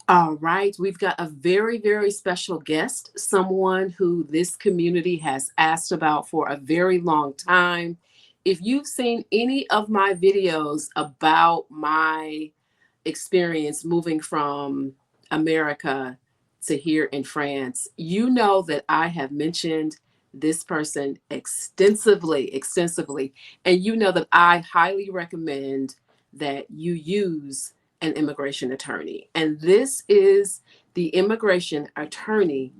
All right, we've got a very, very special guest, someone who this community has asked about for a very long time. If you've seen any of my videos about my experience moving from America to here in France, you know that I have mentioned this person extensively, extensively. And you know that I highly recommend that you use an immigration attorney. And this is the immigration attorney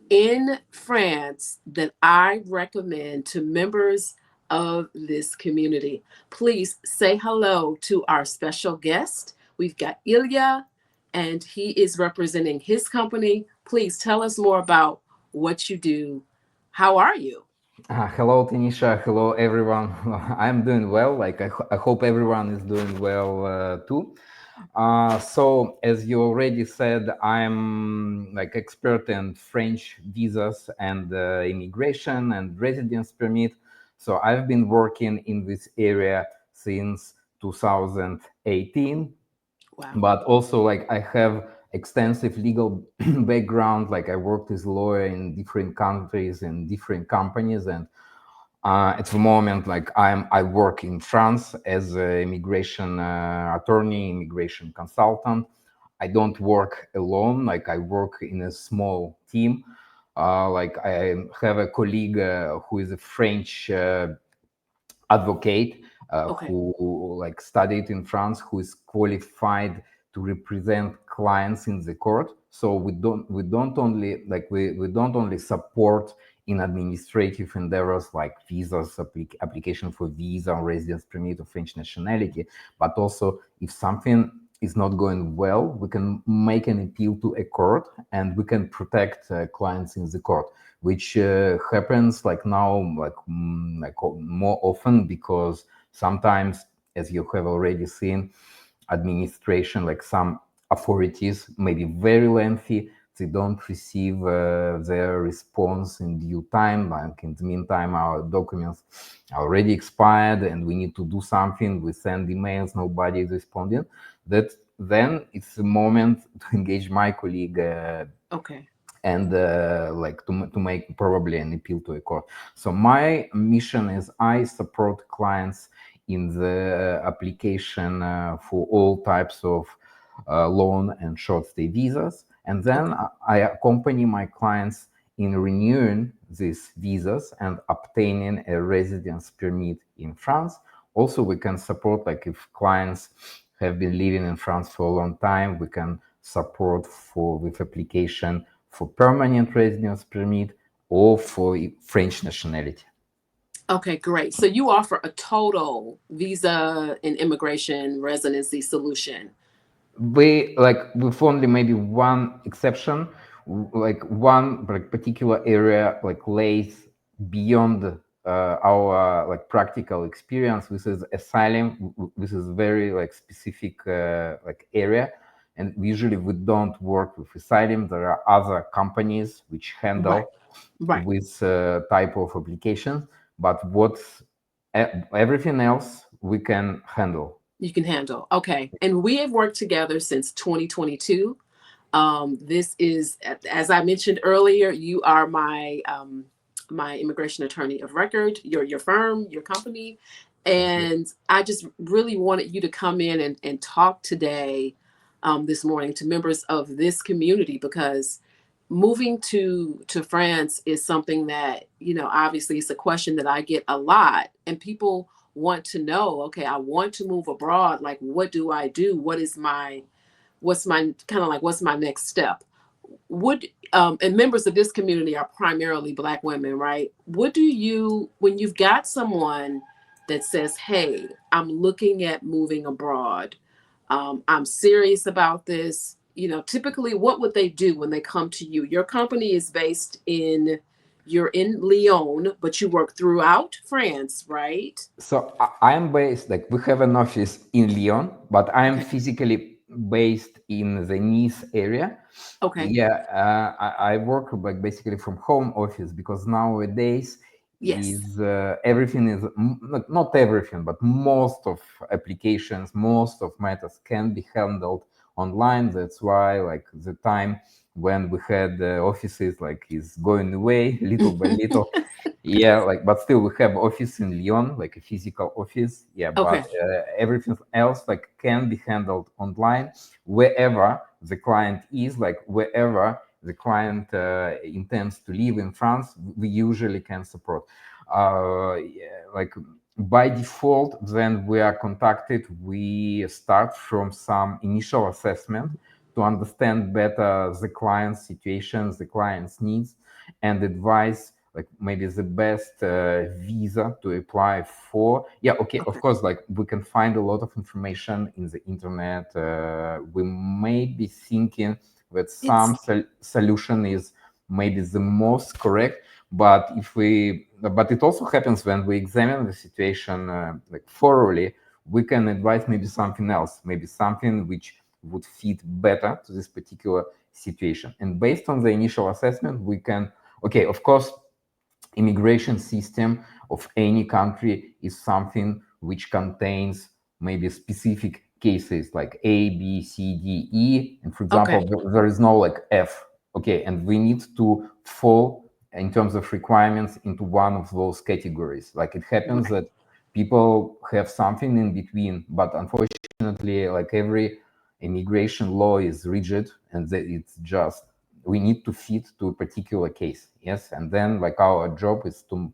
in France that I recommend to members of this community. Please say hello to our special guest. We've got Ilya, and he is representing his company. Please tell us more about what you do. How are you? Hello, Tanisha. Hello, everyone. I'm doing well. I hope everyone is doing well too. So, as you already said, I'm like expert in French visas and immigration and residence permit. So, I've been working in this area since 2018, Wow. but also like I have extensive legal background. Like I worked as a lawyer in different countries and different companies, and at the moment, like I work in France as an immigration attorney, immigration consultant. I don't work alone. Like I work in a small team. Like I have a colleague who is a French advocate Okay. who like studied in France, who is qualified to represent clients in the court. So we don't only support in administrative endeavors like visas, application for visa or residence permit or French nationality, but also if something is not going well, we can make an appeal to a court and we can protect clients in the court, which happens like now more often because sometimes, as you have already seen, administration, like some authorities may be very lengthy. They don't receive their response in due time. Like in the meantime, our documents are already expired and we need to do something. We send emails, nobody is responding. That then it's a moment to engage my colleague Okay. and like to make probably an appeal to a court. So my mission is I support clients in the application for all types of loan and short stay visas, and then Okay. I accompany my clients in renewing these visas and obtaining a residence permit in France. Also, we can support, like if clients have been living in France for a long time, we can support for with application for permanent residence permit or for French nationality. Okay, great. So you offer a total visa and immigration residency solution. We like with only maybe one exception, like one like particular area like lays beyond our like practical experience. This is asylum. This is very like specific like area, and usually we don't work with asylum. There are other companies which Right. handle Right. with type of applications, but everything else we can handle. You can handle. Okay. And we have worked together since 2022. This is, as I mentioned earlier, you are my immigration attorney of record, your firm, your company. Thank you. And I just really wanted you to come in and talk today, this morning, to members of this community, because moving to France is something that, obviously it's a question that I get a lot, and people want to know, okay, I want to move abroad, like what do I do? What's my kind of like what's my next step? Would And members of this community are primarily Black women, right? What do you, when you've got someone that says, hey, I'm looking at moving abroad, I'm serious about this, typically what would they do when they come to you? Your company is based in, you're in Lyon, but you work throughout France, right? So I am based, like we have an office in Lyon, but I am Okay. physically based in the Nice area. Okay. Yeah, I work like basically from home office because nowadays Yes. is everything is not everything, but most of applications, most of matters can be handled online. That's why like the time when we had offices like is going away little by little. Yeah, like, but still we have office in Lyon, like a physical office. Yeah, but Okay. everything else like can be handled online wherever the client is, like wherever the client intends to live in France, we usually can support. Yeah, like by default, then we are contacted. We start from some initial assessment to understand better the client's situations, the client's needs, and advise like maybe the best visa to apply for. Yeah, okay, of Okay. course, like we can find a lot of information in the internet. We may be thinking that some It's solution is maybe the most correct, but it also happens when we examine the situation like thoroughly, we can advise maybe something else, maybe something which would fit better to this particular situation. And based on the initial assessment, we can, okay, of course, immigration system of any country is something which contains maybe specific cases like A, B, C, D, E, and for example, okay. there is no like F. Okay, and we need to fall in terms of requirements into one of those categories. Like it happens Right. that people have something in between, but unfortunately, like every immigration law is rigid, and it's just we need to fit to a particular case. Yes, and then like our job is to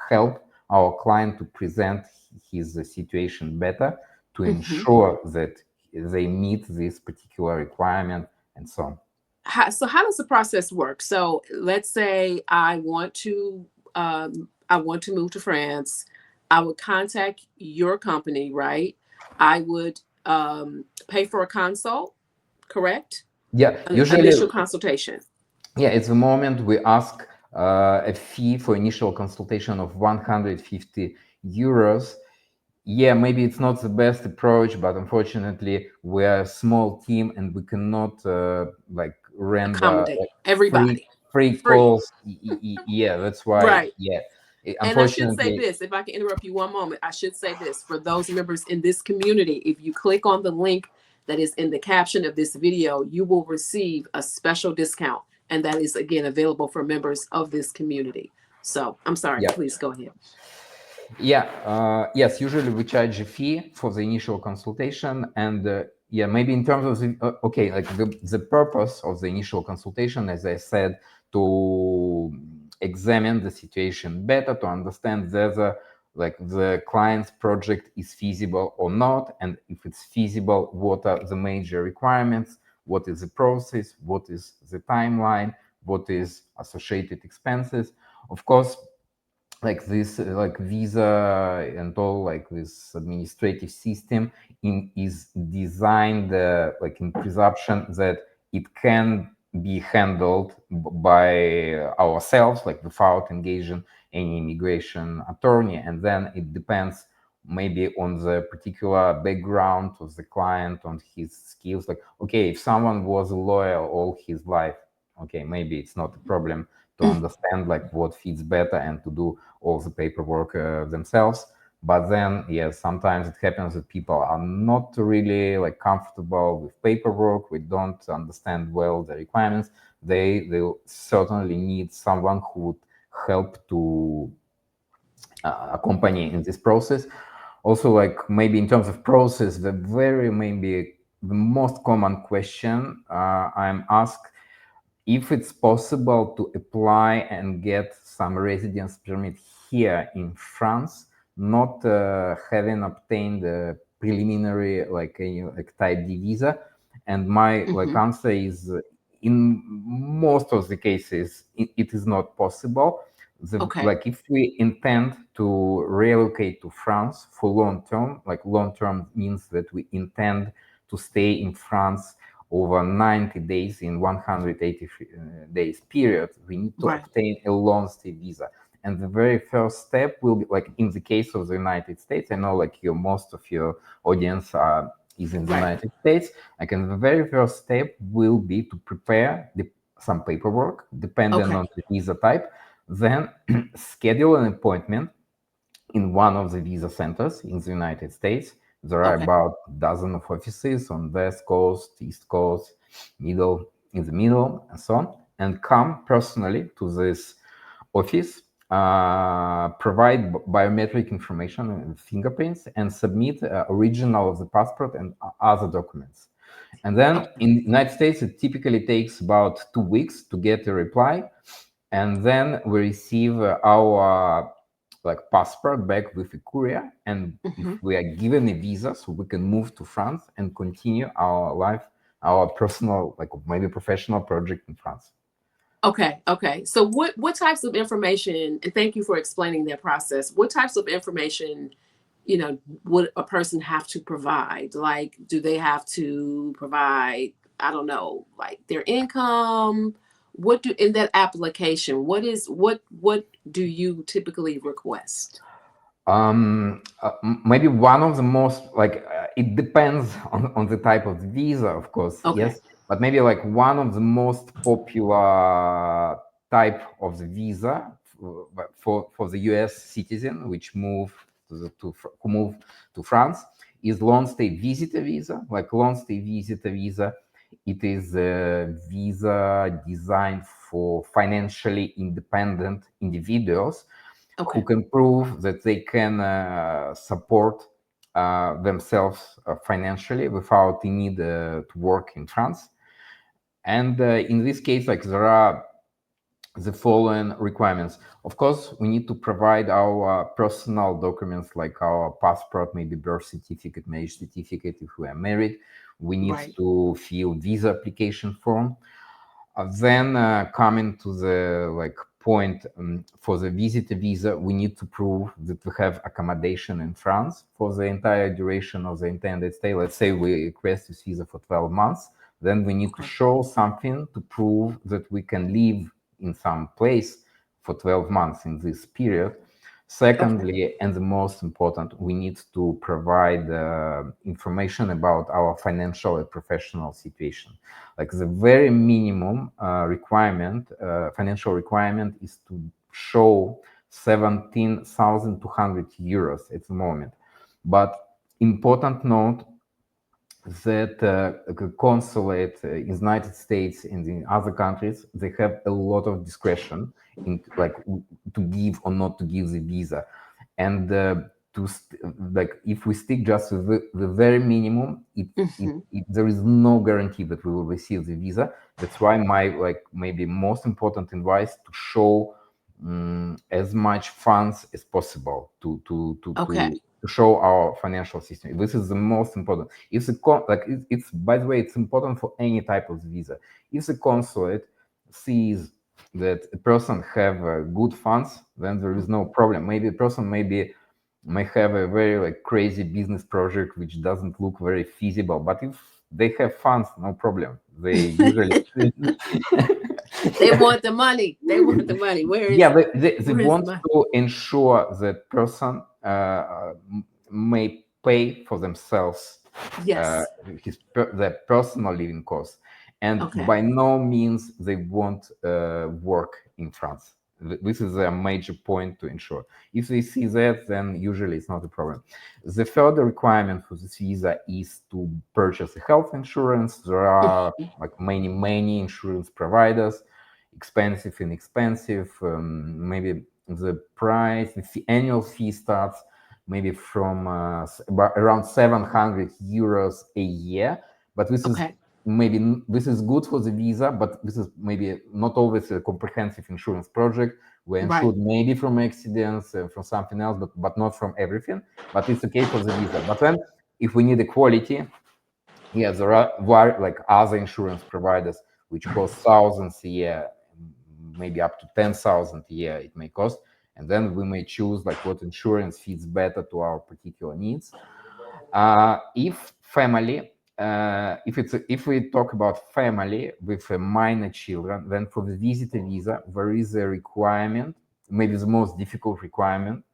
help our client to present his situation better, to Hmm. ensure that they meet this particular requirement and so on. So how does the process work? So let's say I want to move to France. I would contact your company, right? I would pay for a consult, correct? Yeah, An usually, initial consultation. yeah, at the moment we ask a fee for initial consultation of 150 euros. Yeah, maybe it's not the best approach, but unfortunately, we're a small team and we cannot like render Accommodate like everybody. free Free. calls. Yeah, that's why. Right. Yeah, And I should say unfortunately, this, if I can interrupt you one moment, I should say this for those members in this community. If you click on the link that is in the caption of this video, you will receive a special discount. And that is, again, available for members of this community. So I'm sorry, yeah. please go ahead. Yeah, yes, usually we charge a fee for the initial consultation. And yeah, maybe in terms of okay, like the purpose of the initial consultation, as I said, to examine the situation better, to understand whether like the client's project is feasible or not. And if it's feasible, what are the major requirements? What is the process? What is the timeline? What is associated expenses? Of course, like this like visa and all like this administrative system is designed like in presumption that it can be handled by ourselves like without engaging any immigration attorney, and then it depends maybe on the particular background of the client, on his skills. Like okay, if someone was a lawyer all his life, okay, maybe it's not a problem to understand like what fits better and to do all the paperwork themselves. But then yes, sometimes it happens that people are not really like comfortable with paperwork, we don't understand well the requirements. They certainly need someone who would help to accompany in this process. Also, like maybe in terms of process, the very maybe the most common question I'm asked, if it's possible to apply and get some residence permit here in France, not having obtained a preliminary like a like type D visa. And my like Hmm. answer is in most of the cases it is not possible. Okay. Like if we intend to relocate to France for long term, like long term means that we intend to stay in France over 90 days in 180 days period, we need to Right. obtain a long stay visa. And the very first step will be like in the case of the United States. I know like your most of your audience is in the Right. United States. Like, and the very first step will be to prepare some paperwork depending Okay. on the visa type, then schedule an appointment in one of the visa centers in the United States, There are Okay. about a dozen of offices on West Coast, East Coast, middle, in the middle, and so on, and come personally to this office, provide biometric information and fingerprints, and submit original of the passport and other documents. And then Okay. in the United States, it typically takes about 2 weeks to get a reply, and then we receive our like passport back with a courier. And if Hmm. we are given a visa, so we can move to France and continue our life, our personal, like maybe professional project in France. Okay. Okay. So what types of information, and thank you for explaining that process. What types of information, would a person have to provide? Like, do they have to provide, I don't know, like their income? What do in that application, what do you typically request? Maybe one of the most like it depends on the type of visa, of course, Okay. yes, but maybe like one of the most popular type of the visa for the US citizen which move who move to France is long stay visitor visa. Like long stay visitor visa, it is a visa designed for financially independent individuals who Okay. can prove that they can support themselves financially without the need to work in France. And in this case, like there are the following requirements. Of course, we need to provide our personal documents like our passport, maybe birth certificate, marriage certificate if we are married. We need Right. to fill visa application form. Then coming to the like point for the visitor visa, we need to prove that we have accommodation in France for the entire duration of the intended stay. Let's say we request this visa for 12 months. Then we need to Okay. show something to prove that we can live in some place for 12 months in this period. Okay. Secondly, and the most important, we need to provide information about our financial and professional situation. Like the very minimum financial requirement is to show 17,200 euros at the moment. But important note that the consulate in the United States and in other countries, they have a lot of discretion in like to give or not to give the visa. And like if we stick just with the very minimum, Hmm. there is no guarantee that we will receive the visa. That's why my like maybe most important advice to show as much funds as possible Okay. to show our financial system. This is the most important. If the it's by the way, it's important for any type of visa. If the consulate sees that a person have good funds, then there is no problem. Maybe a person may have a very like crazy business project which doesn't look very feasible, but if they have funds, no problem. They usually They want the money. They want the money. yeah, they Where is the want money? to ensure that person may pay for themselves uh, Yes. their personal living costs, and Okay. by no means they won't work in France. This is a major point to ensure. If they see that, then usually it's not a problem. The further requirement for this visa is to purchase a health insurance. There are like many insurance providers, expensive, inexpensive. Maybe the price, the annual fee starts maybe from about around 700 euros a year. But this is Okay. maybe this is good for the visa, but this is maybe not always a comprehensive insurance project. We're Right. insured maybe from accidents, from something else, but not from everything. But it's okay for the visa. But then if we need equality, yeah, there are like other insurance providers which cost thousands a year, maybe up to 10,000 a year it may cost, and then we may choose like what insurance fits better to our particular needs. If family, if we talk about family with minor children, then for the visitor visa there is a requirement, maybe the most difficult requirement,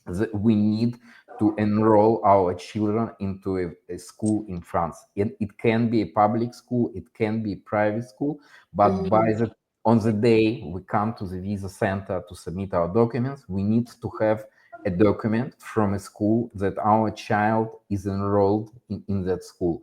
that we need to enroll our children into a school in France. It can be a public school, it can be a private school, but Mm, on the day we come to the visa center to submit our documents, we need to have a document from a school that our child is enrolled in that school.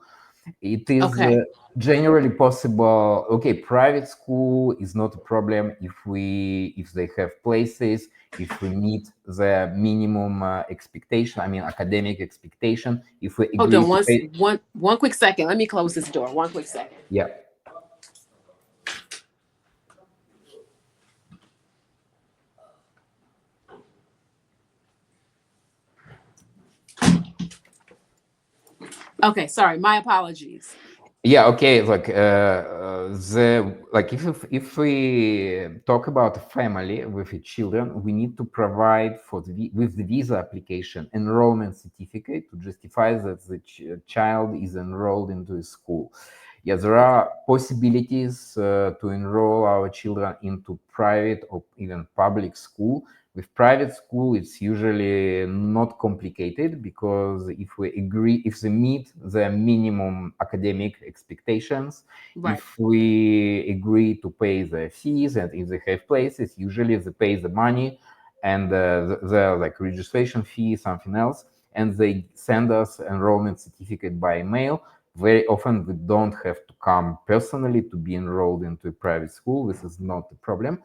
It is Okay. generally possible. Okay, private school is not a problem if they have places, if we meet the minimum expectation, I mean academic expectation, if we Hold agree on to pay. one quick second. Let me close this door. One quick second. Yeah. Okay, sorry. My apologies. Yeah, okay. If we talk about a family with its children, we need to provide with the visa application enrollment certificate to justify that the child is enrolled into a school. Yeah, there Okay. are possibilities to enroll our children into private or even public school. With private school, it's usually not complicated because if they meet the minimum academic expectations, Right. if we agree to pay the fees, and if they have places, usually they pay the money and the like registration fee, something else, and they send us enrollment certificate by mail. Very often we don't have to come personally to be enrolled into a private school. This is not a problem.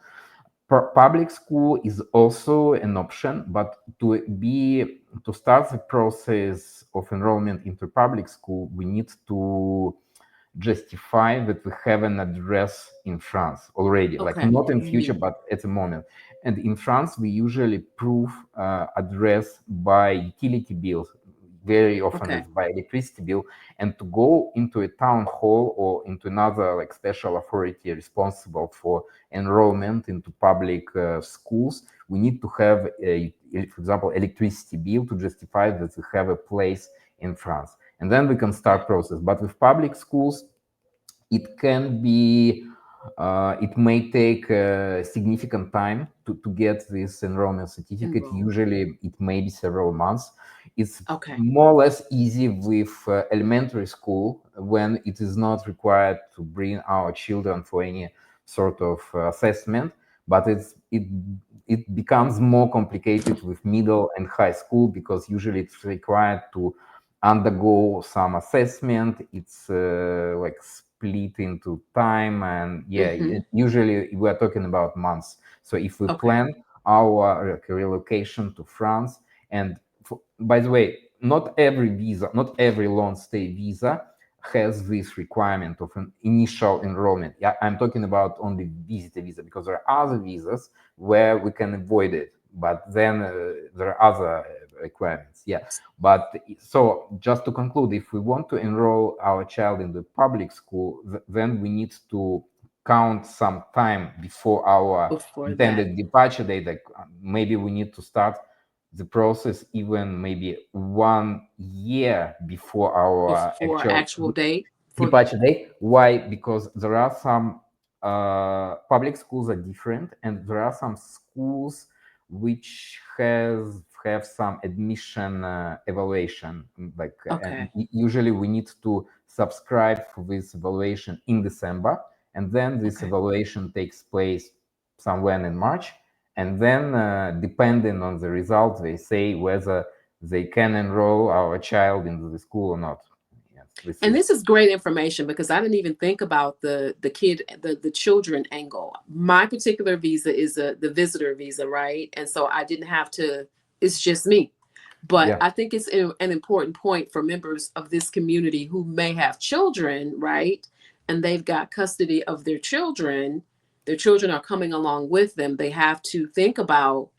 Public school is also an option, but to start the process of enrollment into public school, we need to justify that we have an address in France already, like Okay. not in future, Hmm. but at the moment. And in France, we usually prove address by utility bills. Very often Okay. it's by electricity bill. And to go into a town hall or into another like special authority responsible for enrollment into public schools, we need to have, for example, electricity bill to justify that we have a place in France. And then we can Okay. start process. But with public schools, it can be it may take significant time to get this enrollment certificate. Enroll. Usually it may be several months. It's Okay. more or less easy with elementary school when it is not required to bring our children for any sort of assessment, but it becomes more complicated with middle and high school because usually it's required to undergo some assessment. It's like split into time, and yeah, Hmm. usually we're talking about months. So if we Okay. plan our relocation to France, and by the way, not every long stay visa has this requirement of an initial enrollment. Yeah, I'm talking about only visitor visa because there are other visas where we can avoid it, but then there are other requirements. Yeah, but so just to conclude, if we want to enroll our child in the public school, then we need to count some time before our Before that, intended departure date. Like maybe we need to start the process even maybe 1 year before our before actual actual date for. departure date. Why? Because there are some public schools are different, and there are some schools which have some admission evaluation. Like, and Okay. usually we need to subscribe for this evaluation in December, and then this Okay. evaluation takes place somewhere in March, and then depending on the results, they say whether they can enroll our child into the school or not. Yes, this And is. this is great information because I didn't even think about the children angle. My particular visa is the visitor visa, right? And so I didn't have to. It's just me. But Yeah. I think it's an important point for members of this community who may have children, right? And they've got custody of their children. Their children are coming along with them. They have to think about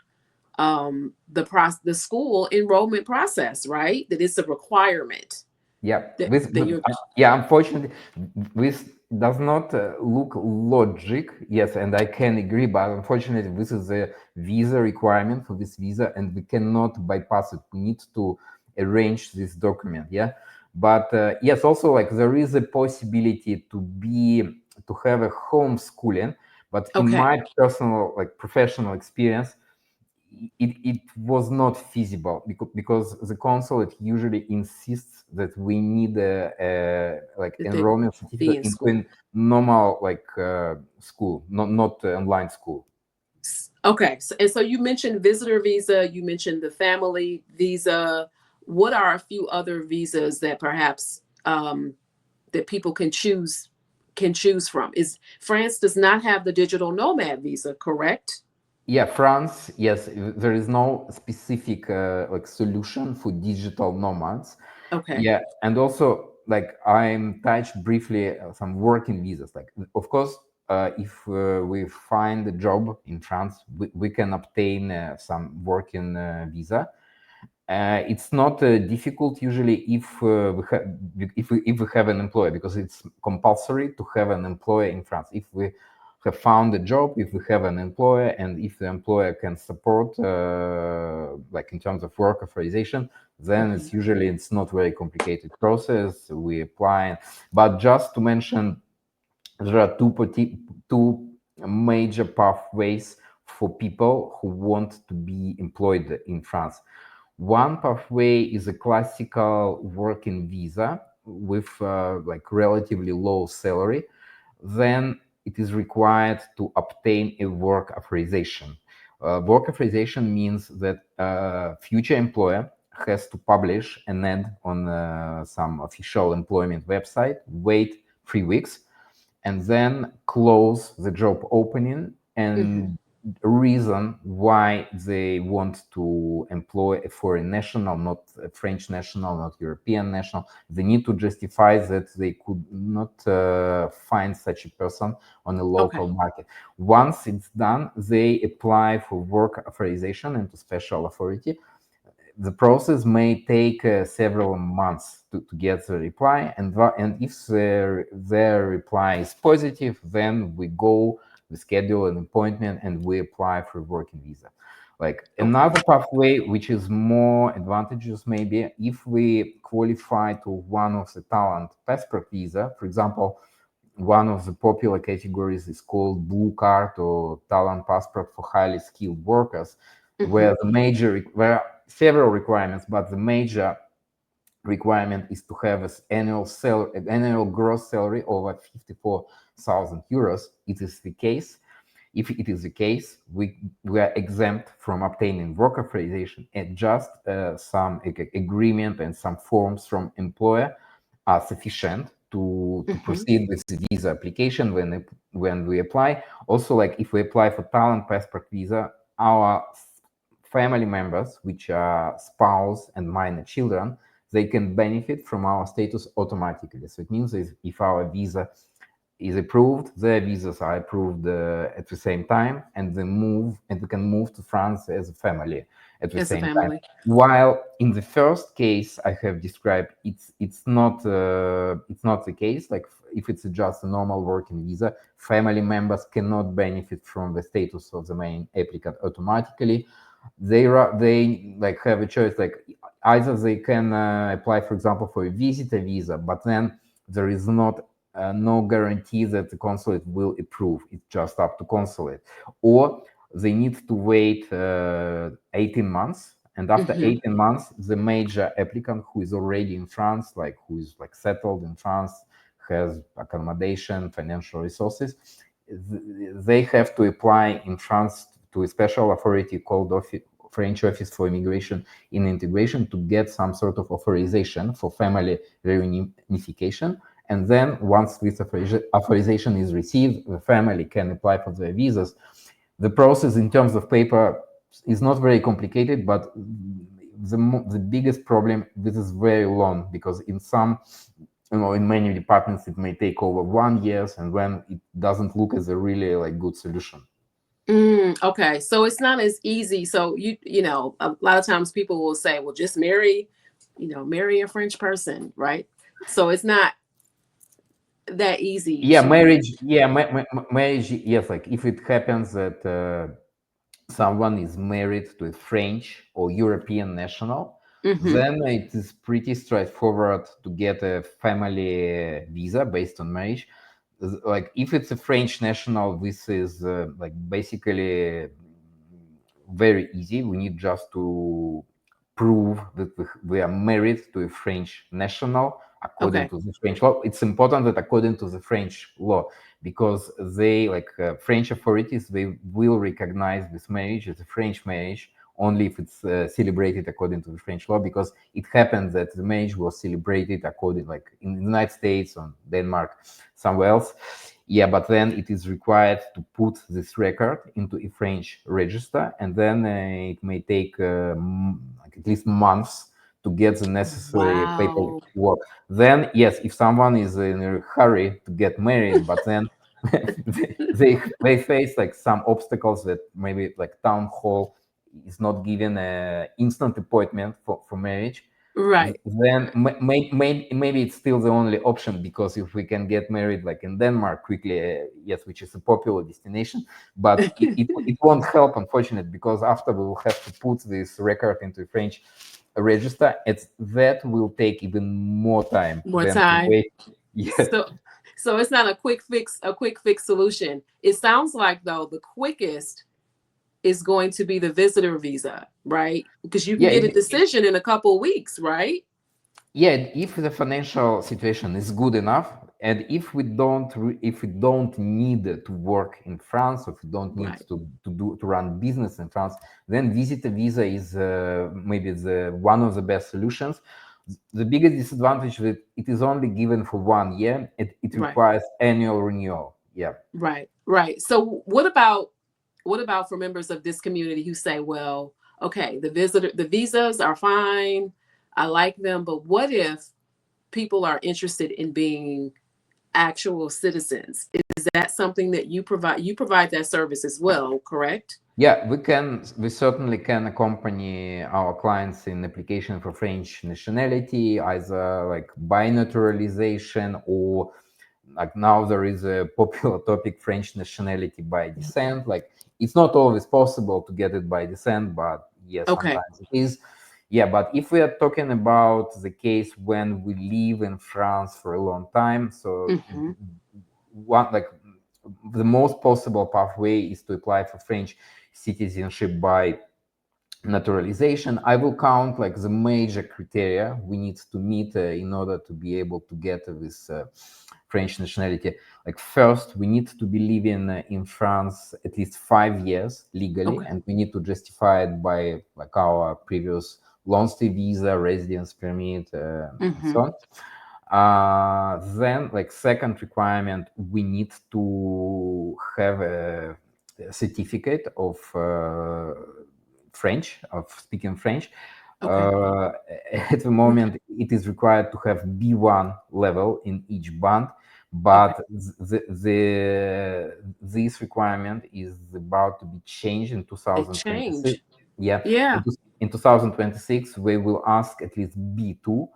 the school enrollment process, right? That it's a requirement Yeah, that you're. yeah, unfortunately, this does not look logic. Yes, and I can agree, but unfortunately, this is a visa requirement for this visa, and we cannot bypass it. We need to arrange this document. Yeah, but yes, also like there is a possibility to have a homeschooling, but in Okay. my personal like professional experience, it was not feasible because the consulate usually insists that we need a like That they enrollment be certificate in into school. a normal like school, not online school. Okay. So you mentioned visitor visa, you mentioned the family visa. What are a few other visas that perhaps that people can choose from? Is France does not have the digital nomad visa, correct? Yeah, France, yes, there is no specific like solution for digital nomads. Okay. Yeah, and also like I'm touched briefly some working visas. Like, of course, if we find a job in France, we can obtain some working visa. It's not difficult usually if we have an employer, because it's compulsory to have an employer in France. If we have found a job, if we have an employer, and if the employer can support like in terms of work authorization, then Mhm. it's not very complicated process. We apply, but just to mention, there are two major pathways for people who want to be employed in France. One pathway is a classical working visa with like relatively low salary. Then it is required to obtain a work authorization. Work authorization means that future employer has to publish an ad on some official employment website, wait 3 weeks, and then close the job opening Mhm. and reason why they want to employ a foreign national, not a French national, not European national. They need to justify that they could not find such a person on a local Okay. market. Once it's done, they apply for work authorization into special authority. The process may take several months to get the reply, and if their reply is positive, then we schedule an appointment, and we apply for working visa. Like Okay. another pathway, which is more advantageous, maybe if we qualify to one of the talent passport visa, for example. One of the popular categories is called blue card or talent passport for highly skilled workers, Mhm. where are several requirements, but the major requirement is to have an annual gross salary over 54,000 euros. It is the case. If it is the case, we are exempt from obtaining work authorization, and just some agreement and some forms from employer are sufficient to Mhm. proceed with the visa application when we apply. Also, like if we apply for talent passport visa, our family members, which are spouse and minor children, they can benefit from our status automatically. So it means if our visa is approved, their visas are approved at the same time, and we can move to France as a family at the As a same time. family. While in the first case I have described, it's not the case. Like if it's just a normal working visa, family members cannot benefit from the status of the main applicant automatically. They like have a choice, like either they can apply, for example, for a visitor visa, but then there is not no guarantee that the consulate will approve. It's just up to consulate. Or they need to wait 18 months. And after Mhm. 18 months, the major applicant who is already in France, like who is like settled in France, has accommodation, financial resources, they have to apply in France to a special authority called French Office for Immigration in Integration to get some sort of authorization for family reunification. And then once this authorization is received, the family can apply for their visas. The process in terms of paper is not very complicated, but the biggest problem, this is very long, because in some, in many departments it may take over 1 year, and when it doesn't look as a really like good solution. Okay, so it's not as easy. So you know, a lot of times people will say, "Well, just marry, marry a French person," right? So it's not that easy Yeah, to. marriage. Yeah, marriage. Yes, like if it happens that someone is married to a French or European national, Hmm. then it is pretty straightforward to get a family visa based on marriage. Like if it's a French national, this is like basically very easy. We need just to prove that we are married to a French national. according Okay. to the French law. It's important that according to the French law, because they French authorities, they will recognize this marriage as a French marriage only if it's celebrated according to the French law, because it happens that the marriage was celebrated according, like in the United States or Denmark, somewhere else. Yeah, but then it is required to put this record into a French register, and then it may take like at least months to get the necessary Wow. paperwork. Then, yes, if someone is in a hurry to get married, but then they face like some obstacles, that maybe like town hall is not given a instant appointment for marriage, Right. then maybe it's still the only option, because if we can get married like in Denmark quickly, yes, which is a popular destination, but it won't help, unfortunately, because after we will have to put this record into French register, that will take even more time More than to time. wait. Yes. So so it's not a quick fix solution. It sounds like though the quickest is going to be the visitor visa, right? Because you can Yeah, get a decision in a couple of weeks, right? yeah, if the financial situation is good enough, and if we don't need to work in France, or if we don't need Right. to run business in France, then visitor visa is maybe the one of the best solutions. The biggest disadvantage that it is only given for 1 year. It Right. requires annual renewal. Yeah. Right. Right. So what about for members of this community who say, well, okay, the visas are fine. I like them, but what if people are interested in being actual citizens? Is that something that you provide? You provide that service as well, correct? Yeah, we certainly can accompany our clients in application for French nationality, either like by naturalization, or like now there is a popular topic, French nationality by descent. Like it's not always possible to get it by descent, but yes, Okay. sometimes it is. Yeah, but if we are talking about the case when we live in France for a long time, so Hmm. one like the most possible pathway is to apply for French citizenship by naturalization. I will count like the major criteria we need to meet in order to be able to get this French nationality. Like first, we need to be living in France at least 5 years legally, Okay. and we need to justify it by like our previous long stay visa, residence permit, and Hmm. so on. Then, like second requirement, we need to have a certificate of French, of speaking French. Okay. Uh, at the moment, it is required to have B1 level in each band, Okay. but this requirement is about to be changed in It 2026. change. Yeah, Yeah. in 2026, we will ask at least B2.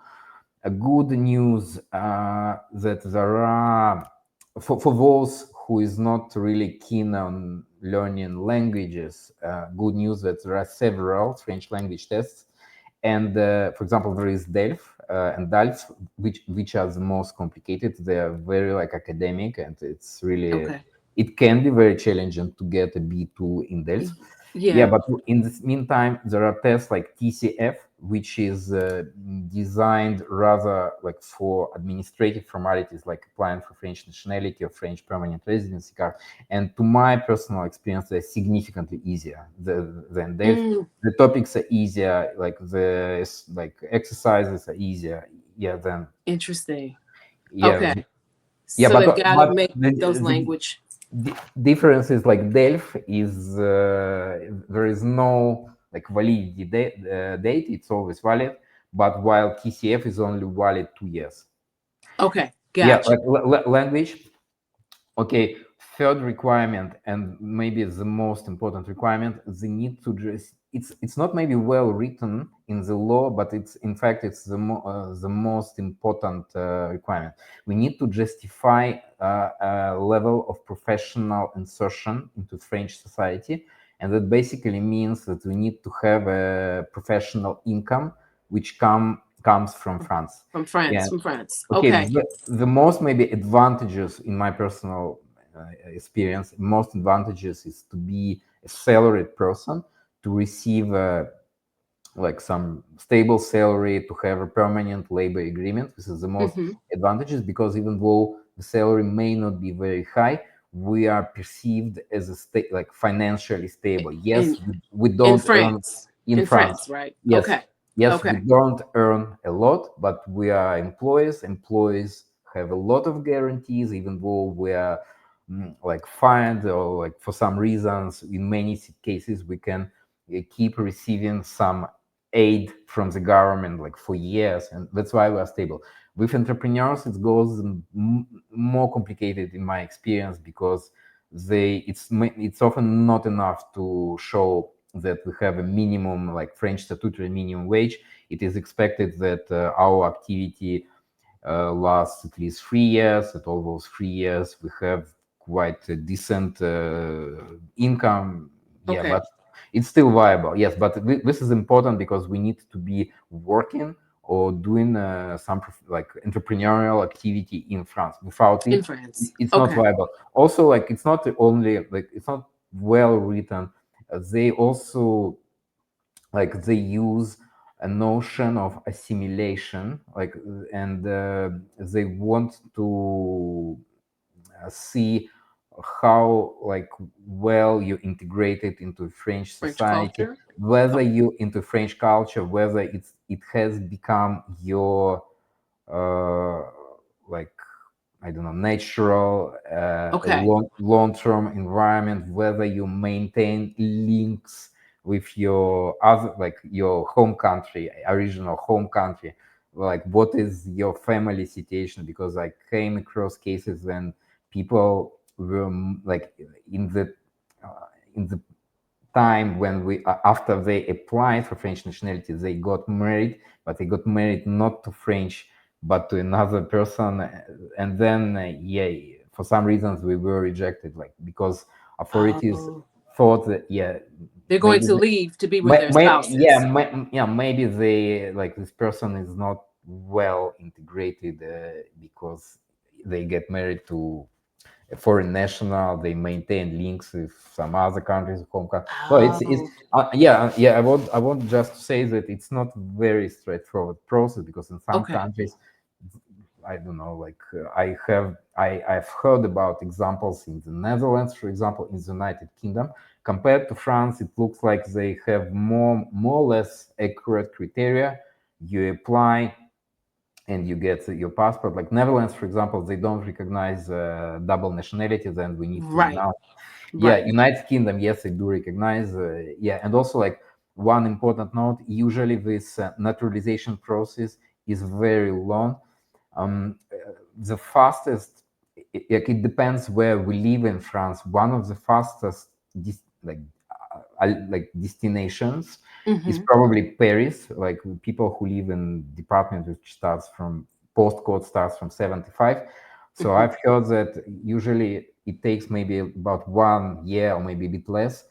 A good news that there are, for those who is not really keen on learning languages, good news that there are several French language tests. And for example, there is DELF and DALF, which are the most complicated. They are very like academic, and it's really, Okay. it can be very challenging to get a B2 in DELF. Yeah, Yeah. but in this meantime, there are tests like TCF, which is designed rather like for administrative formalities, like applying for French nationality or French permanent residency card. And to my personal experience, they're significantly easier than DELF. Mm, The topics are easier, like the like exercises are easier. Yeah, then interesting. yeah, Okay. yeah, So they've got to make those the language. difference is like DELF is there is no like validity date. It's always valid, but while TCF is only valid 2 years. Okay. Yeah, Gotcha. like language. Okay, third requirement, and maybe the most important requirement, the need to just, it's not maybe well written in the law, but it's in fact it's the most important requirement. We need to justify a level of professional insertion into French society, and that basically means that we need to have a professional income which comes from France. From Yeah. France. From France. Okay, Okay. the most maybe advantages in my personal experience, most advantages is to be a salaried person, to receive like some stable salary, to have a permanent labor agreement. This is the most Mm-hmm. advantages, because even though the salary may not be very high, we are perceived as a state, like financially stable. Yes, In we in don't earn France. in In France. France, right? Yes, Okay. yes, we Okay. don't earn a lot, but we are employees. Employees have a lot of guarantees, even though we are like fined, or like for some reasons, in many cases, we can keep receiving some aid from the government like for years, and that's why we are stable. With entrepreneurs, it goes more complicated in my experience, because it's often not enough to show that we have a minimum, like French statutory minimum wage. It is expected that our activity lasts at least 3 years. At all those 3 years, we have quite a decent income. Yeah, Okay. but it's still viable. Yes, but this is important, because we need to be working or doing some like entrepreneurial activity in France. Without In it, France. it's not Okay. viable. Also, like it's not only like it's not well written. They also, like, they use a notion of assimilation, like, and they want to see how, like, well you integrated into French French society, culture. whether Okay. you into French culture, whether it has become your uh, like, I don't know, natural, Okay. long term environment, whether you maintain links with your other, like your home country, original home country, like what is your family situation? Because I came across cases when people were like in the time when we after they applied for French nationality, they got married, but they got married not to French but to another person, and then yeah, for some reasons we were rejected, like because authorities Oh, thought that, yeah, they're going maybe to leave to be with their yeah, spouses. yeah, maybe they, like, this person is not well integrated because they get married to a foreign national. They maintain links with some other countries, home country. Well, it's Oh, yeah, yeah. I want just to say that it's not very straightforward process, because in some okay. countries, I don't know, like I've heard about examples in the Netherlands, for example, in the United Kingdom. Compared to France, it looks like they have more or less accurate criteria. You apply and you get your passport. Like Netherlands, for example, they don't recognize double nationality. Then we need to Right. renounce. Yeah, Right. United Kingdom, yes, they do recognize. Yeah, and also, like, one important note: usually this naturalization process is very long. The fastest, it depends where we live in France. One of the fastest, like destinations is Mm-hmm. probably Paris. Like people who live in department which starts from postcode starts from 75. So Mm-hmm. I've heard that usually it takes maybe about 1 year or maybe a bit less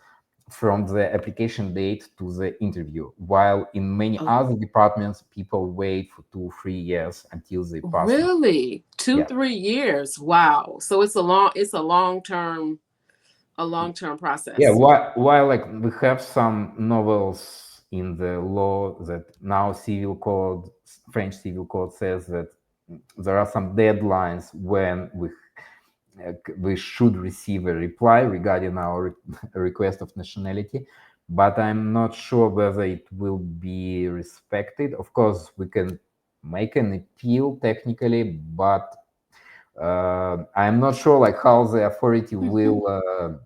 from the application date to the interview. While in many Oh, other departments, people wait for 2 3 years until they pass. really? Two, Yeah, 3 years. Wow. So it's a long-term yeah. process. While like we have some novels in the law that now civil code, French civil code says that there are some deadlines when we should receive a reply regarding our request of nationality, but I'm not sure whether it will be respected. Of course, we can make an appeal technically, but I'm not sure like how the authority Mm-hmm. will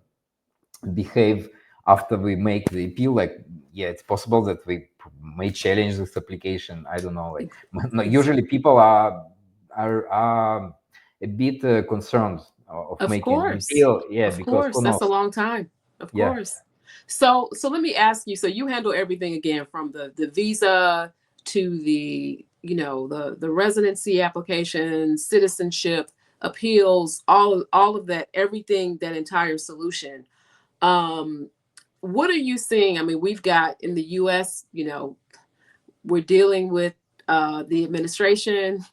behave after we make the appeal. Like, yeah, it's possible that we may challenge this application. I don't know. Like, no, Ex- usually people are a bit concerned of Of making an course. appeal. Yeah, Of because course. who That's a knows? long time. Of Yeah. course. So let me ask you, so you handle everything again from the visa to the residency application, citizenship, appeals, all of that, everything, that entire solution. Um what are you seeing? I mean, we've got in the US, we're dealing with the administration,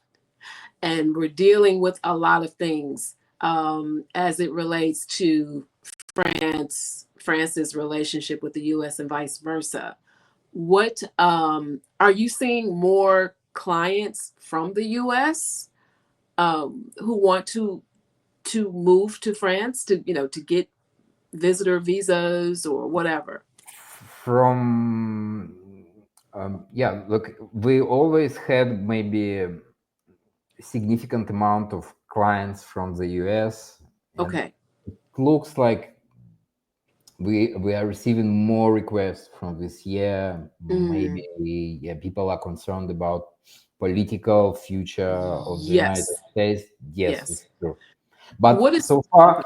and we're dealing with a lot of things as it relates to France's relationship with the U.S. and vice versa. what are you seeing more clients from the US who want to move to France to, to get visitor visas or whatever? From yeah, look, we always had maybe a significant amount of clients from the US, and Okay. it looks like we are receiving more requests from this year. Maybe Mm, yeah, people are concerned about political future of the United yes. States. Yes, this Yes. is true. What But is so far,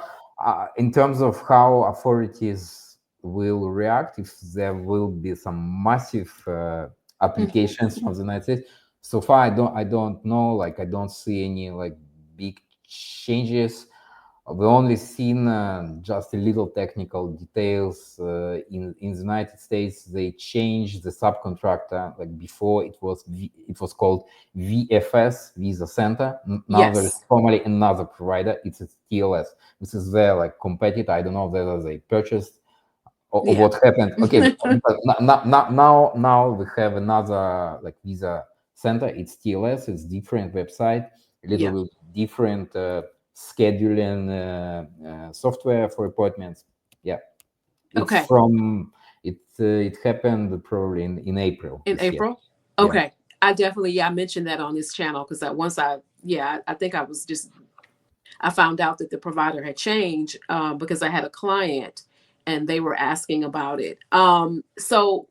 in terms of how authorities will react if there will be some massive applications from the United States, so far I don't know. Like I don't see any like big changes. We only seen just a little technical details in the United States. They changed the subcontractor. Like before, it was called VFS, Visa Center. Now there is Yes. formally another provider. It's a TLS. This is their like competitor. I don't know whether they purchased or Yeah. what happened. Okay, because now we have another like Visa Center. It's TLS. It's different website, a Yeah. little bit different scheduling software for appointments. Yeah, it's Okay. from it happened probably in April In this year. April? Yeah. Okay. I definitely, yeah, I mentioned that on this channel because once I think I was just, I found out that the provider had changed because I had a client and they were asking about it. So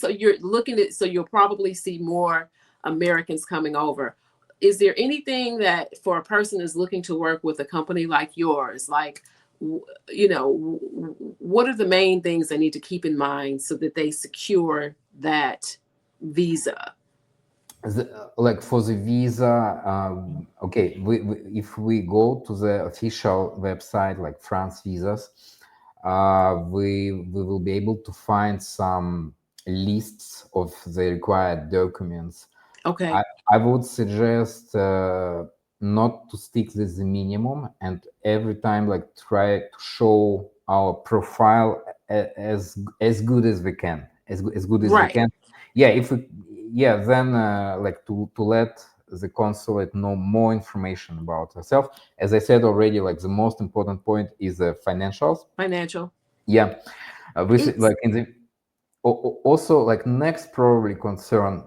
you're looking at, so you'll probably see more Americans coming over. Is there anything that for a person is looking to work with a company like yours, like, what are the main things they need to keep in mind so that they secure that visa? Like for the visa, okay, if we go to the official website like France Visas, we will be able to find some lists of the required documents. I, Okay. I would suggest not to stick with the minimum and every time like try to show our profile as good as we can, as good as we Right. can. Yeah, if we, yeah, then like to let the consulate know more information about herself. As I said already, like the most important point is the financials. Financial. Yeah, with It's like in the also like next probably concern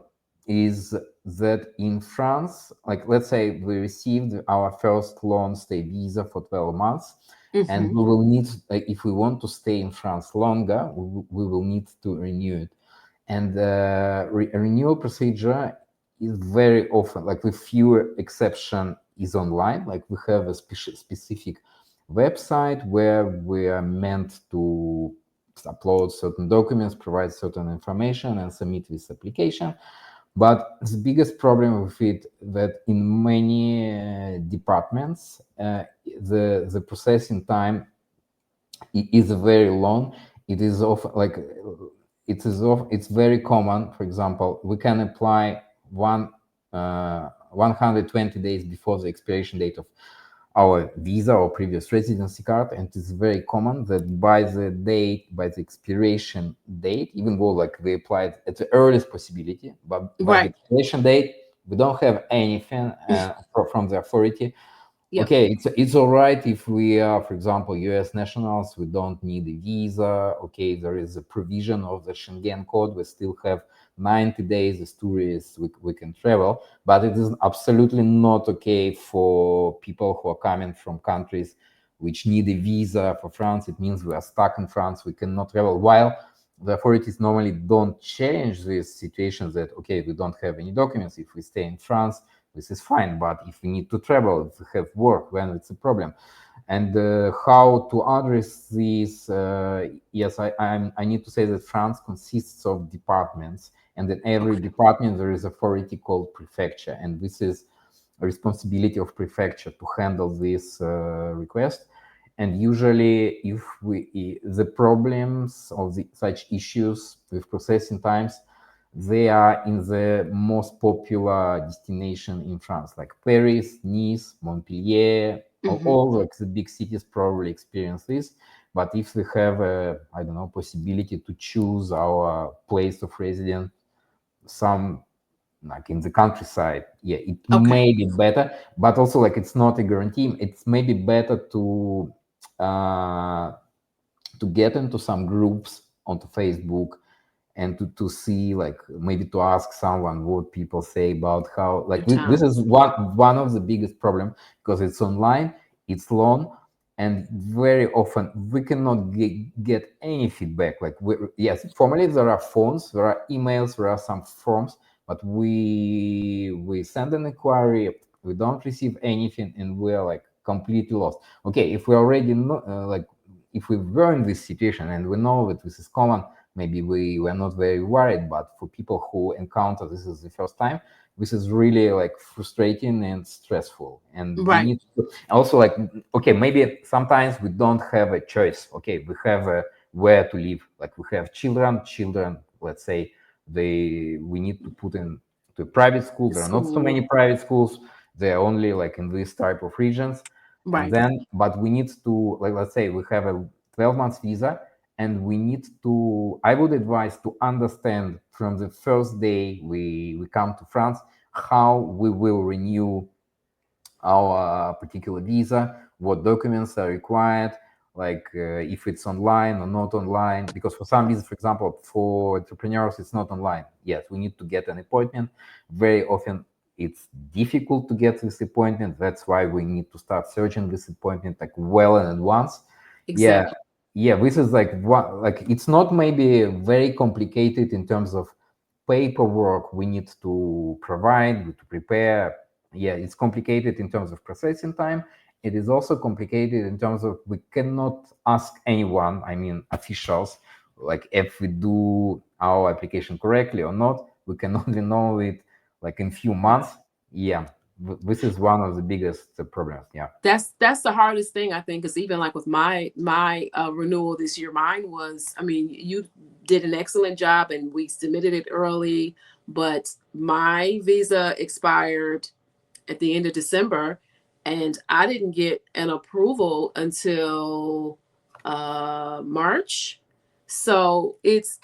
is that in France, like let's say we received our first long stay visa for 12 months and hmm we will need like if we want to stay in France longer we will need to renew it, and renewal procedure is very often like with fewer exception is online. Like we have a specific website where we are meant to upload certain documents, provide certain information, and submit this application. But the biggest problem with it that in many departments, the processing time is very long. It is often like it's very common. For example, we can apply 120 days before the expiration date of our visa or previous residency card, and it's very common that by the expiration date, even though like we applied at the earliest possibility, but by the right. expiration date we don't have anything from the authority. Yep. Okay, it's all right if we are, for example, U.S. nationals. We don't need a visa. Okay, there is a provision of the Schengen code. We still have 90 days as tourists. We can travel, but it is absolutely not okay for people who are coming from countries which need a visa for France. It means we are stuck in France. We cannot travel. While the authorities normally don't change these situations that okay, we don't have any documents. If we stay in France, this is fine, but if we need to travel, if we have work, then it's a problem. And how to address these? Yes, I need to say that France consists of departments, and in every Okay. department there is authority called prefecture, and this is a responsibility of prefecture to handle this request. And usually, if we the problems of such issues with processing times, they are in the most popular destination in France, like Paris, Nice, Montpellier, hmm all like the big cities probably experience this. But if we have a, I don't know, possibility to choose our place of residence, some like in the countryside, yeah, it Okay. may be better, but also like it's not a guarantee. It's maybe better uh, to get into some groups onto Facebook and to see, like, maybe to ask someone what people say about how, like, Good this time. is one of the biggest problem, because it's online, it's long, and very often we cannot get any feedback. Like, yes, formally there are phones, there are emails, there are some forms, but we send an inquiry, we don't receive anything, and we're like completely lost. Okay, if we already know, like, if we were in this situation and we know that this is common, maybe we were not very worried. But for people who encounter this is the first time, this is really like frustrating and stressful, and we Right. need to also, like, okay, maybe sometimes we don't have a choice. Okay, we have where to live, like we have children, let's say, we need to put in to a private school. There are not so School. many private schools, they're only like in this type of regions. And Right. then, but we need to, like, let's say we have a 12 months visa, and we need to, I would advise to understand from the first day we come to France how we will renew our particular visa, what documents are required, like if it's online or not online. Because for some visas, for example, for entrepreneurs, it's not online. Yes, we need to get an appointment. Very often it's difficult to get this appointment. That's why we need to start searching this appointment like well in advance. Yeah, Exactly. yeah, this is like what, like, it's not maybe very complicated in terms of paperwork we need to provide, to prepare. Yeah, it's complicated in terms of processing time. It is also complicated in terms of we cannot ask anyone, I mean officials, like if we do our application correctly or not. We can only know it like in few Right. months. Yeah, this is one of the biggest problems. Yeah. That's the hardest thing, I think, because even like with my renewal this year, mine was, I mean, you did an excellent job and we submitted it early, but my visa expired at the end of December, and I didn't get an approval until March. So it's,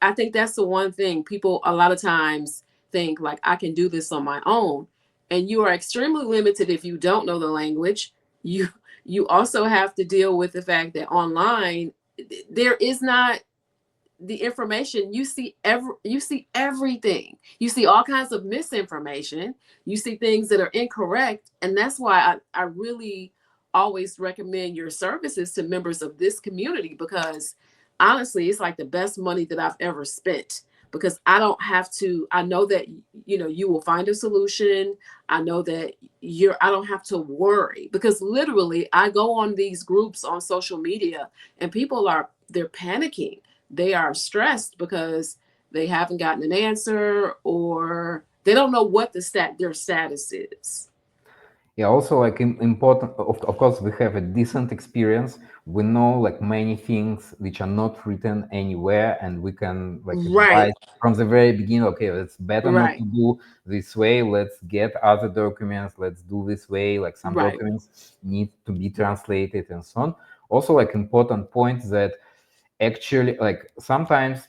I think that's the one thing people a lot of times think like I can do this on my own, and you are extremely limited if you don't know the language. You also have to deal with the fact that online there is not the information. You see everything. You see all kinds of misinformation. You see things that are incorrect, and that's why I really always recommend your services to members of this community, because honestly it's like the best money that I've ever spent, because I don't have to, I know that you will find a solution. I know that I don't have to worry, because literally I go on these groups on social media and people they're panicking, they are stressed because they haven't gotten an answer, or they don't know what their status is. Yeah, also like important, of course we have a decent experience. We know like many things which are not written anywhere, and we can like advise Right, from the very beginning, okay, it's better not right, to do this way, let's get other documents, let's do this way, like some right. documents need to be translated and so on. Also, like important points that actually, like, sometimes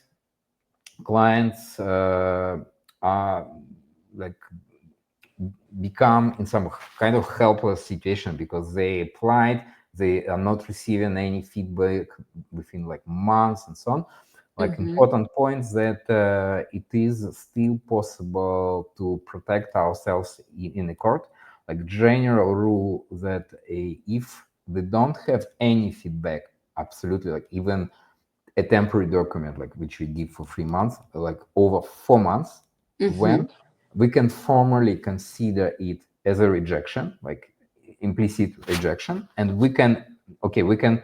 clients are like become in some kind of helpless situation because they applied, they are not receiving any feedback within like months and so on. Like, Mm-hmm. important points that it is still possible to protect ourselves in a court. Like, general rule that if they don't have any feedback, absolutely, like even a temporary document like which we give for 3 months, like over 4 months, Mm-hmm. when we can formally consider it as a rejection, like implicit rejection, and we can, okay, we can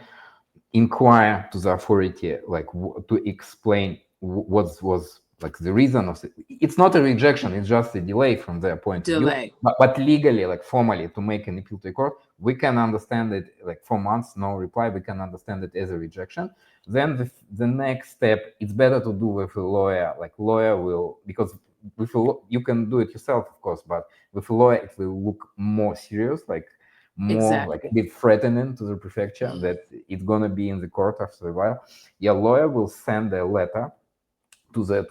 inquire to the authority, like to explain what was like the reason of it. It's not a rejection, it's just a delay from their point of view. Delay. But legally, like formally, to make an appeal to a court, we can understand it like 4 months no reply, we can understand it as a rejection. Then the next step, it's better to do with a lawyer. Like, lawyer will, because with you can do it yourself, of course, but with a lawyer it will look more serious. Like, more like a Exactly. bit threatening to the prefecture that it's gonna be in the court after a while, your lawyer will send a letter to the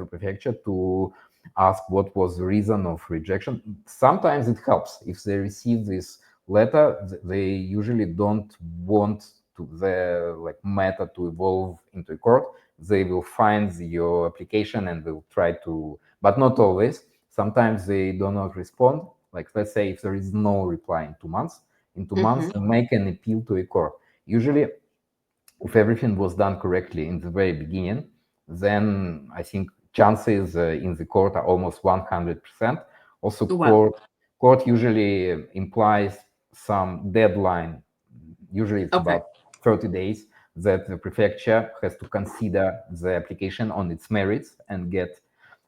prefecture to ask what was the reason of rejection. Sometimes it helps if they receive this letter. They usually don't want to the like matter to evolve into a court. They will find your application and will try to, but not always. Sometimes they do not respond. Like let's say if there is no reply in 2 months, Hmm. they make an appeal to a court. Usually if everything was done correctly in the very beginning, then I think chances in the court are almost 100%. Also, Wow. court usually implies some deadline. Usually, it's Okay. about 30 days that the prefecture has to consider the application on its merits and get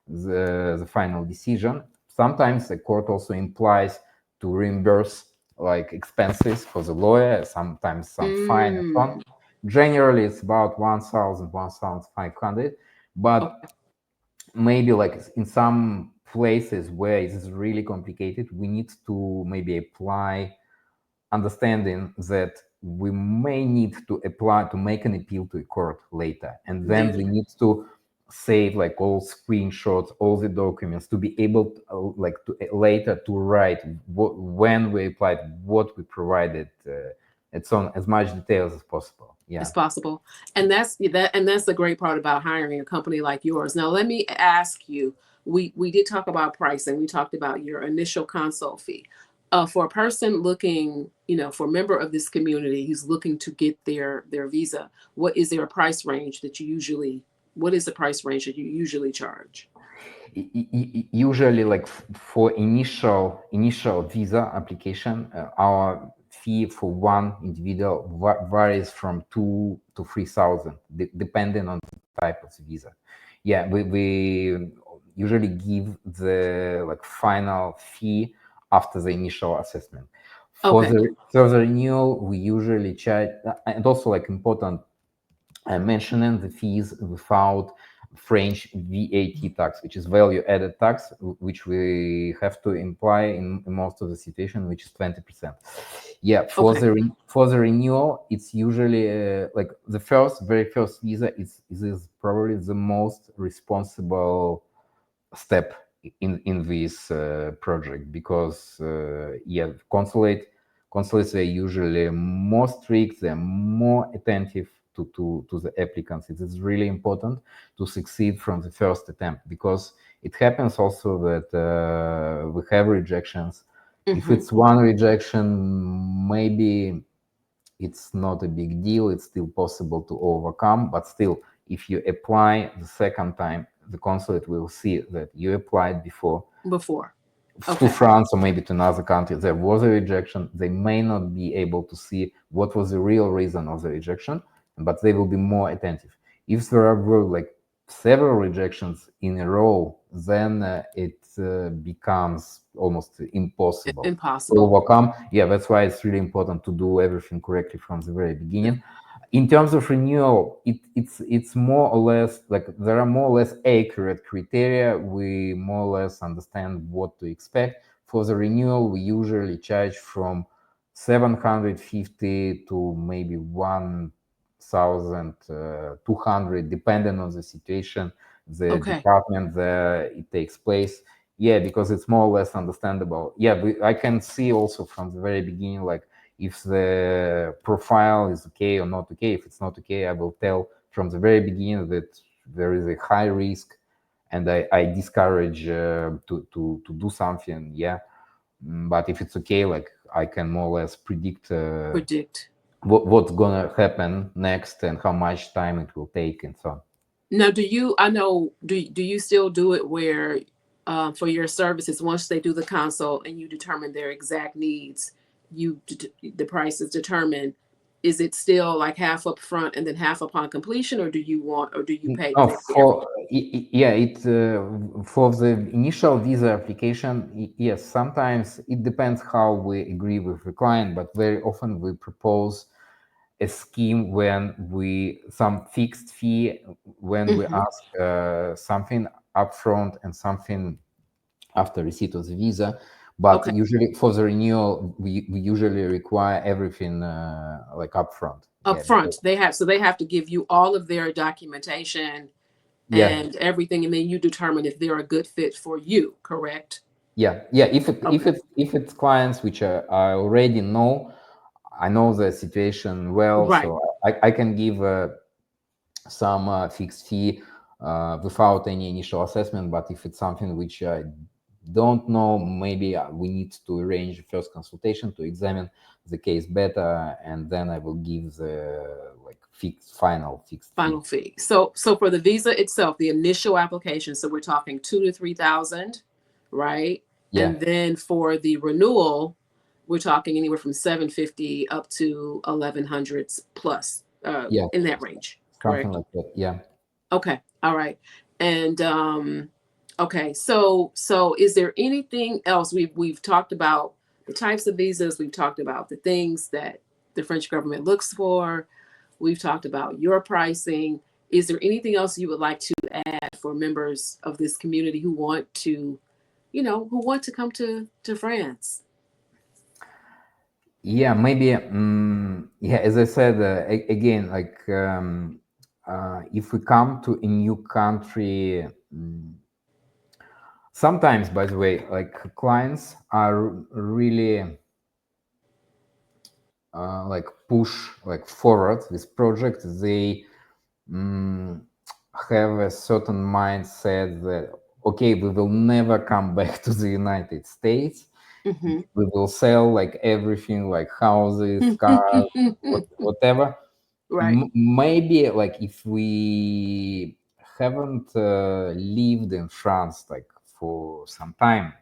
the final decision. Sometimes the court also implies to reimburse like expenses for the lawyer, sometimes some fine and so on. Mm. Generally, it's about 1,000, 1,500, but Okay. maybe like in some places where it is really complicated, we need to maybe apply understanding that we may need to apply to make an appeal to a court later, and then we Later. need to save like all screenshots, all the documents to be able to, like to later to write when we applied, what we provided, it's on as much details as possible. Yeah. As possible. And that's the great part about hiring a company like yours. Now let me ask you, we did talk about pricing. We talked about your initial consult fee. For a person looking, for a member of this community who's looking to get their visa, is there a price range that you usually what is the price range that you usually charge? Usually like for initial visa application, our fee for one individual varies from 2 to 3,000 depending on the type of visa. Yeah, we usually give the like final fee after the initial assessment. For Okay. the further renewal, we usually charge, and also like important mentioning the fees without French VAT tax, which is value added tax, which we have to imply in most of the situation, which is 20%. Yeah, for Okay. the renewal, it's usually like the very first visa is probably the most responsible step in this project, because yeah, consulates are usually more strict, they're more attentive to the applicants. It is really important to succeed from the first attempt, because it happens also that we have rejections. If Mm-hmm. it's one rejection, maybe it's not a big deal, it's still possible to overcome, but still, if you apply the second time, the consulate will see that you applied before Before. to Okay. France or maybe to another country, there was a rejection. They may not be able to see what was the real reason of the rejection, but they will be more attentive. If there were like several rejections in a row, then it becomes almost impossible to Impossible. overcome. Yeah, that's why it's really important to do everything correctly from the very beginning. In terms of renewal, it's more or less like there are more or less accurate criteria. We more or less understand what to expect. For the renewal, we usually charge from 750 to maybe 1,200, depending on the situation, the Okay. department that it takes place. Yeah, because it's more or less understandable. Yeah, I can see also from the very beginning, like if the profile is okay or not okay. If it's not okay, I will tell from the very beginning that there is a high risk, and I discourage to do something. Yeah. But if it's okay, like I can more or less predict Predict. what's gonna happen next and how much time it will take and so on. Now, I know, do you still do it where, for your services, once they do the consult and you determine their exact needs, the price is determined. Is it still like half up front and then half upon completion, or do you pay No, for everything? yeah, it for the initial visa application, yes, sometimes it depends how we agree with the client, but very often we propose a scheme when we some fixed fee when we Hmm. ask something upfront and something after receipt of the visa. But Okay. usually for the renewal, we usually require everything like upfront. Up Yeah, because front, they have to give you all of their documentation yeah, and everything, and then you determine if they're a good fit for you, correct? yeah. Okay. If it's clients which I already know, I know the situation well, Right. so I can give some fixed fee without any initial assessment. But if it's something which I don't know, maybe we need to arrange a first consultation to examine the case better, and then I will give the like final fixed fee. Final fee. So for the visa itself, the initial application, so we're talking 2 to 3 thousand, right? Yeah, And then for the renewal, we're talking anywhere from 750 up to 1100 plus, yeah, in that range, something correct? like that. Yeah. Okay, all right. And okay, so is there anything else we've talked about the types of visas, we've talked about the things that the French government looks for, we've talked about your pricing. Is there anything else you would like to add for members of this community who want to, who want to come to France? Yeah, maybe. Yeah, as I said again, like if we come to a new country, sometimes, by the way, like clients are really like push like forward with project. They mm, have a certain mindset that okay, we will never come back to the United States. Mm-hmm. We will sell like everything, like houses, cars, whatever. Right. Maybe like if we haven't lived in France like for some time,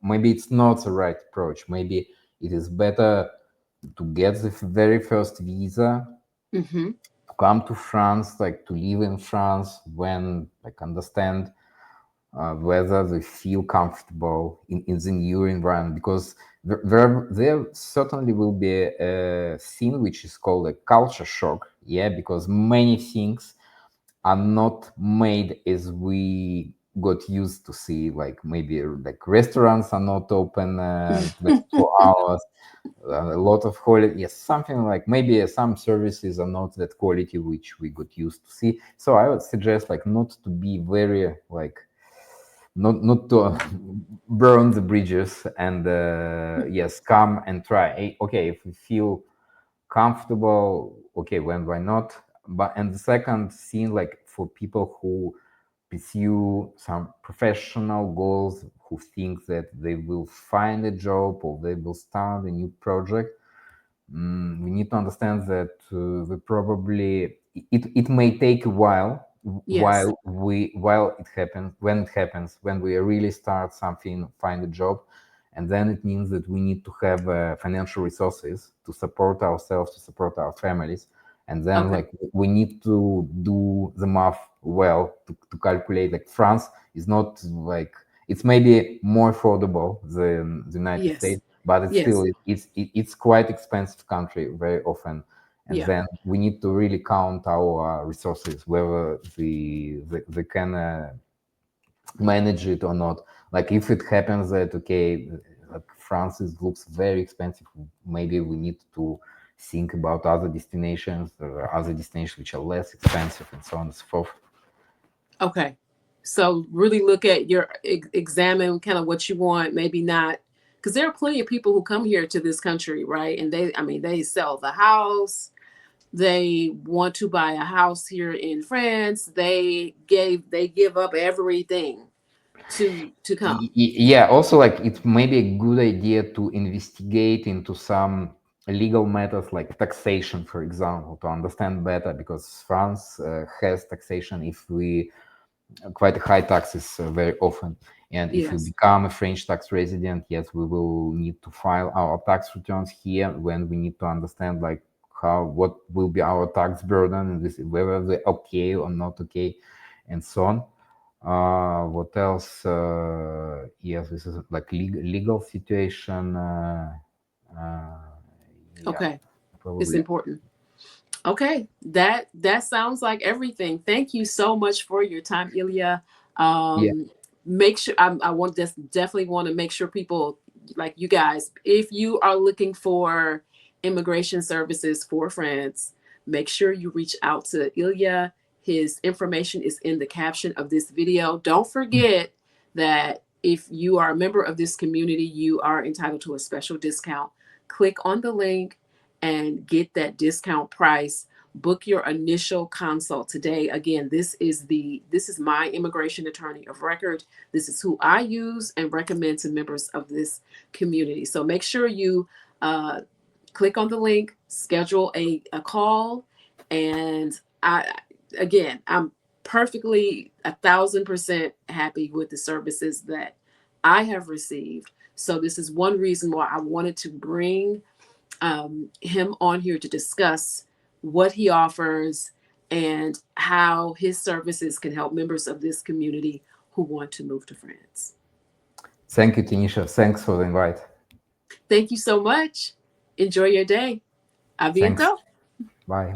maybe it's not the right approach. Maybe it is better to get the very first visa Mm-hmm. to come to France, like to live in France when like understand whether they feel comfortable in the new environment, because there certainly will be a thing which is called a culture shock. Yeah, because many things are not made as we got used to see, like maybe like restaurants are not open 24 hours, a lot of quality, yes, something like maybe some services are not that quality which we got used to see. So I would suggest like not to be very like not to burn the bridges, and yes, come and try. Okay, if you feel comfortable, okay, when why not. But and the second thing, like for people who pursue some professional goals, who think that they will find a job or they will start a new project, we need to understand that we probably it may take a while Yes. while it happens when we really start something, find a job, and then it means that we need to have financial resources to support ourselves, to support our families, and then Okay. like we need to do the math well to calculate like France is not like, it's maybe more affordable than the United Yes. States, but it's still Yes. it's quite expensive country very often, and Yeah. then we need to really count our resources whether they can manage it or not. Like if it happens that okay, like France looks very expensive, maybe we need to think about other destinations, other destinations which are less expensive, and so on and so forth. Okay. So really look at examine kind of what you want, maybe not, because there are plenty of people who come here to this country, right? And I mean, they sell the house, they want to buy a house here in France. They give up everything to come. Yeah, also like it may be a good idea to investigate into some legal matters like taxation, for example, to understand better, because France has taxation if we quite high taxes very often. And if we Yes. become a French tax resident, yes, we will need to file our tax returns here, when we need to understand like how, what will be our tax burden, and this, whether they're okay or not okay, and so on. What else? Yes, this is like legal situation. Uh, yeah, Okay. It's probably. important. Okay, that sounds like everything. Thank you so much for your time, Ilya. Yeah, Make sure I want this definitely want to make sure people like you guys, if you are looking for immigration services for France, make sure you reach out to Ilya. His information is in the caption of this video. Don't forget that if you are a member of this community, you are entitled to a special discount. Click on the link and get that discount price. Book your initial consult today. Again, this is my immigration attorney of record. This is who I use and recommend to members of this community. So make sure you click on the link, schedule a call, and I'm perfectly 1,000% happy with the services that I have received. So this is one reason why I wanted to bring him on here to discuss what he offers and how his services can help members of this community who want to move to France. Thank you, Tanisha. Thanks for the invite. Thank you so much. Enjoy your day. A Thanks. bientôt. Bye.